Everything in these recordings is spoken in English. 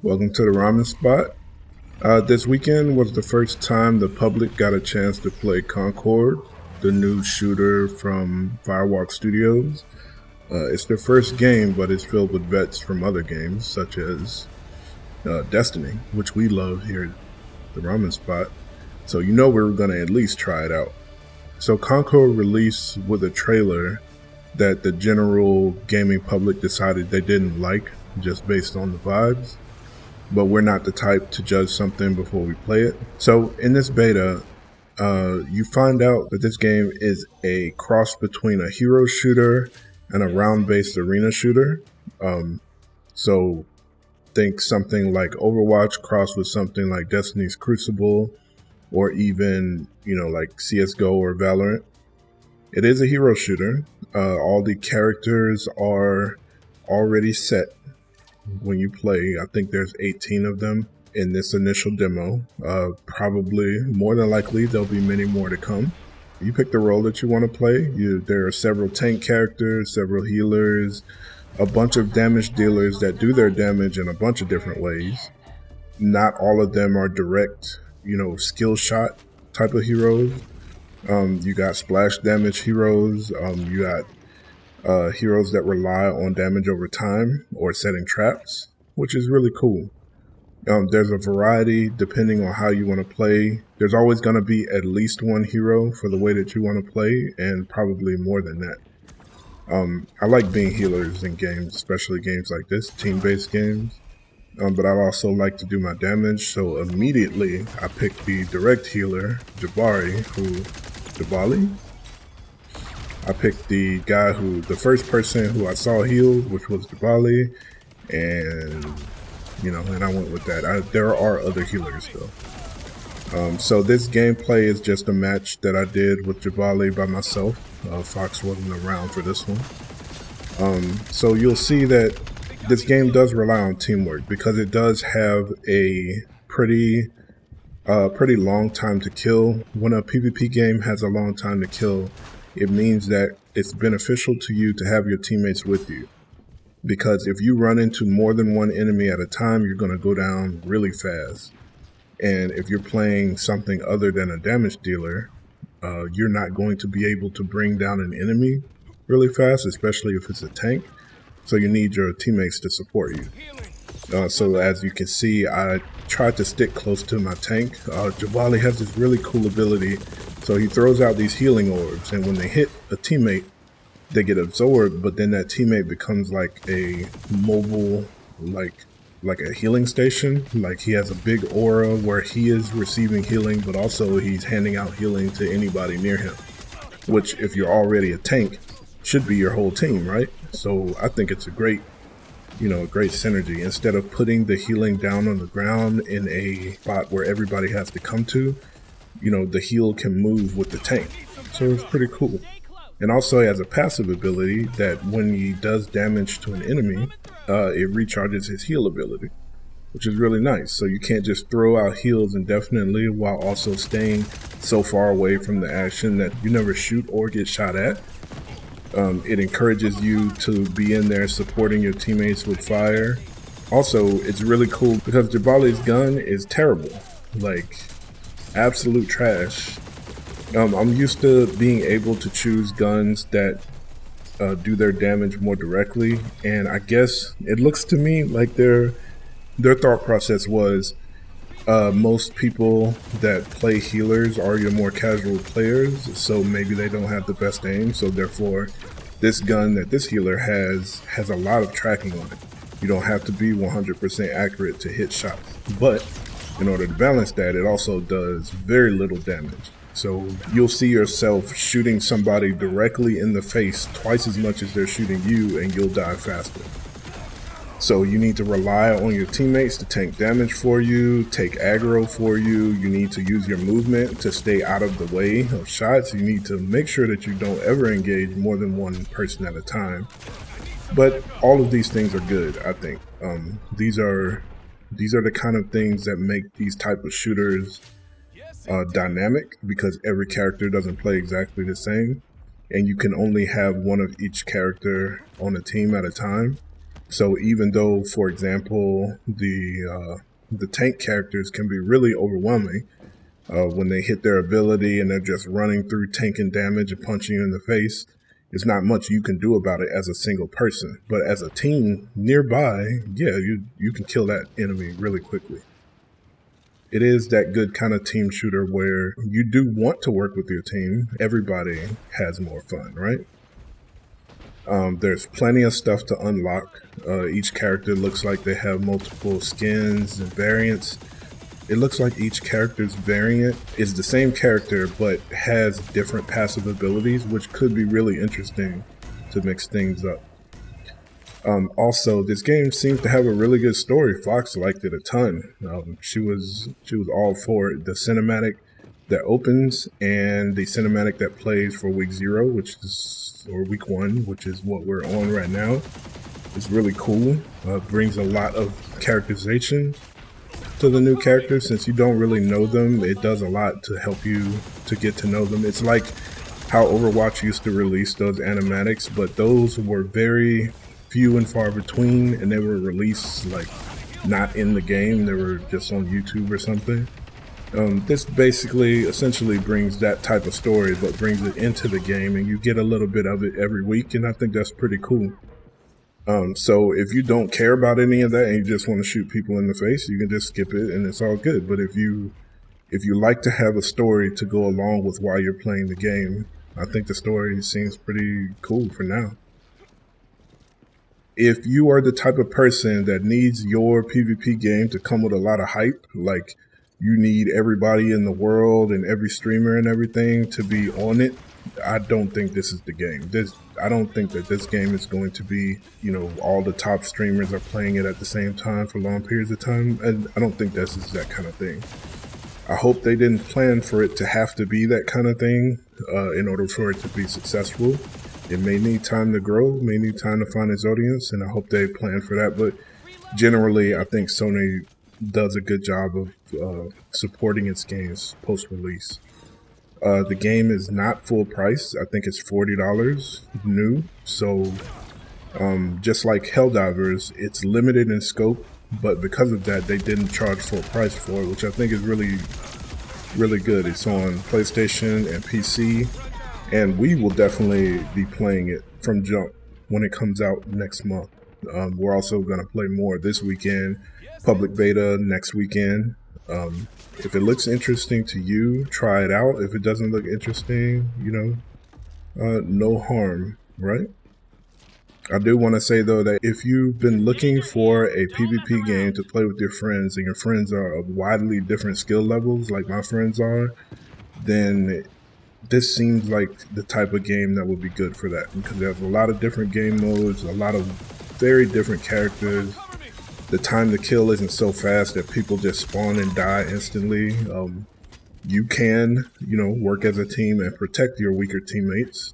Welcome to the Ramen Spot. This weekend was the first time the public got a chance to play Concord, the new shooter from Firewalk Studios. It's their first game, but it's filled with vets from other games, such as Destiny, which we love here at the Ramen Spot. So you know we're going to at least try it out. So Concord released with a trailer that the general gaming public decided they didn't like, just based on the vibes. But we're not the type to judge something before we play it. So in this beta, you find out that this game is a cross between a hero shooter and a round-based arena shooter. So think something like Overwatch crossed with something like Destiny's Crucible, or even, like CSGO or Valorant. It is a hero shooter. All the characters are already set when you play. I think there's 18 of them in this initial demo. Probably, more than likely, there'll be many more to come. You pick the role that you want to play. There are several tank characters, several healers, a bunch of damage dealers that do their damage in a bunch of different ways. Not all of them are direct, skill shot type of heroes. You got splash damage heroes. You got heroes that rely on damage over time or setting traps, which is really cool. There's a variety depending on how you want to play. There's always going to be at least one hero for the way that you want to play, and probably more than that. I like being healers in games, especially games like this, team-based games. But I also like to do my damage, so immediately I picked the direct healer, Jabari, Jabali? I picked the first person who I saw healed, which was Jabali, and I went with that. There are other healers though. So this gameplay is just a match that I did with Jabali by myself. Fox wasn't around for this one. So you'll see that this game does rely on teamwork because it does have a pretty long time to kill. When a PvP game has a long time to kill, it means that it's beneficial to you to have your teammates with you. Because if you run into more than one enemy at a time, you're going to go down really fast. And if you're playing something other than a damage dealer, you're not going to be able to bring down an enemy really fast, especially if it's a tank. So you need your teammates to support you. So as you can see, I tried to stick close to my tank. Jabali has this really cool ability. So he throws out these healing orbs, and when they hit a teammate, they get absorbed, but then that teammate becomes like a mobile, like a healing station. Like he has a big aura where he is receiving healing, but also he's handing out healing to anybody near him, which if you're already a tank, should be your whole team, right? So I think it's a great synergy. Instead of putting the healing down on the ground in a spot where everybody has to come to, the heal can move with the tank. So it's pretty cool. And also he has a passive ability that when he does damage to an enemy, it recharges his heal ability, which is really nice. So you can't just throw out heals indefinitely while also staying so far away from the action that you never shoot or get shot at. It encourages you to be in there supporting your teammates with fire. Also, it's really cool because Jabali's gun is terrible, like absolute trash. I'm used to being able to choose guns that do their damage more directly, and I guess it looks to me like their thought process was most people that play healers are your more casual players, so maybe they don't have the best aim, so therefore this gun that this healer has a lot of tracking on it. You don't have to be 100% accurate to hit shots, but in order to balance that, it also does very little damage. So you'll see yourself shooting somebody directly in the face twice as much as they're shooting you, and you'll die faster. So you need to rely on your teammates to tank damage for you, take aggro for you. You need to use your movement to stay out of the way of shots. You need to make sure that you don't ever engage more than one person at a time. But all of these things are good, I think. These are the kind of things that make these type of shooters dynamic, because every character doesn't play exactly the same, and you can only have one of each character on a team at a time. So even though, for example, the tank characters can be really overwhelming when they hit their ability and they're just running through tanking damage and punching you in the face, there's not much you can do about it as a single person. But as a team nearby, yeah, you can kill that enemy really quickly. It is that good kind of team shooter where you do want to work with your team. Everybody has more fun, right? There's plenty of stuff to unlock. Each character looks like they have multiple skins and variants. It looks like each character's variant is the same character but has different passive abilities, which could be really interesting to mix things up. Also, this game seems to have a really good story. Fox liked it a ton. She was all for it. The cinematic that opens and the cinematic that plays for week 0, or week 1, which is what we're on right now, is really cool. Brings a lot of characterization to the new characters. Since you don't really know them, it does a lot to help you to get to know them. It's like how Overwatch used to release those animatics, but those were very few and far between, and they were released like not in the game. They were just on YouTube or something. This basically essentially brings that type of story, but brings it into the game, and you get a little bit of it every week, and I think that's pretty cool. So if you don't care about any of that and you just want to shoot people in the face, you can just skip it and it's all good. But if you like to have a story to go along with while you're playing the game, I think the story seems pretty cool for now. If you are the type of person that needs your PvP game to come with a lot of hype, like you need everybody in the world and every streamer and everything to be on it, I don't think this is the game. I don't think that this game is going to be, all the top streamers are playing it at the same time for long periods of time. And I don't think this is that kind of thing. I hope they didn't plan for it to have to be that kind of thing in order for it to be successful. It may need time to grow, may need time to find its audience, and I hope they plan for that. But generally, I think Sony does a good job of supporting its games post-release. The game is not full price. I think it's $40 new. So just like Helldivers, it's limited in scope, but because of that, they didn't charge full price for it, which I think is really, really good. It's on PlayStation and PC, and we will definitely be playing it from jump when it comes out next month. We're also going to play more this weekend, public beta next weekend. If it looks interesting to you, try it out. If it doesn't look interesting, no harm, right? I do want to say, though, that if you've been looking for a PvP game to play with your friends, and your friends are of widely different skill levels, like my friends are, then this seems like the type of game that would be good for that, because there's a lot of different game modes, a lot of very different characters. The time to kill isn't so fast that people just spawn and die instantly. You can, work as a team and protect your weaker teammates.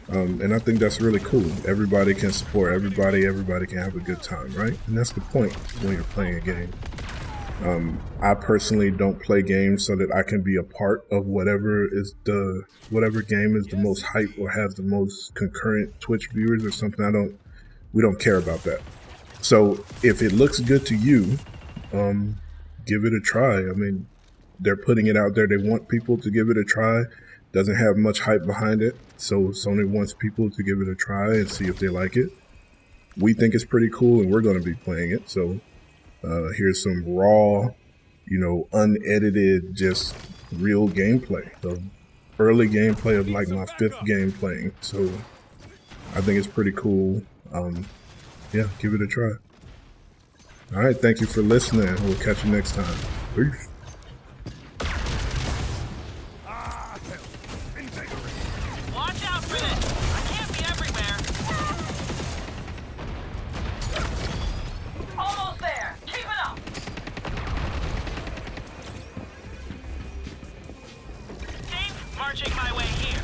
And I think that's really cool. Everybody can support everybody. Everybody can have a good time, right? And that's the point when you're playing a game. I personally don't play games so that I can be a part of whatever game is the most hype or has the most concurrent Twitch viewers or something. We don't care about that. So if it looks good to you, give it a try. I mean, they're putting it out there. They want people to give it a try. Doesn't have much hype behind it. So Sony wants people to give it a try and see if they like it. We think it's pretty cool, and we're going to be playing it. So here's some raw, unedited, just real gameplay. The early gameplay of like my 5th game playing. So I think it's pretty cool. Yeah, give it a try. All right, thank you for listening. We'll catch you next time. Peace. Watch out for this! I can't be everywhere! Almost there! Keep it up! Dave, marching my way here.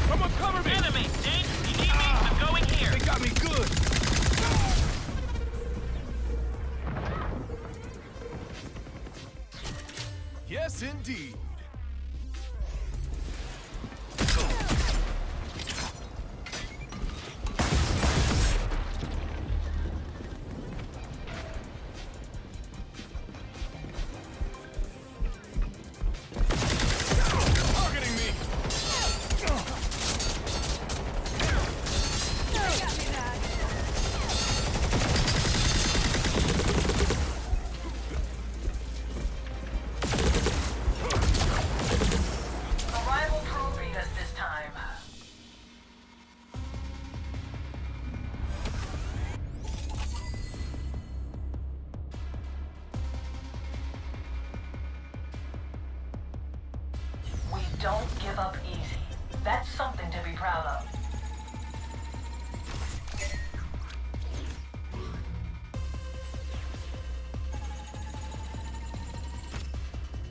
Someone cover me! Enemy! Dave, you need me? I'm going here. They got me good! Yes, indeed. don't give up easy. That's something to be proud of.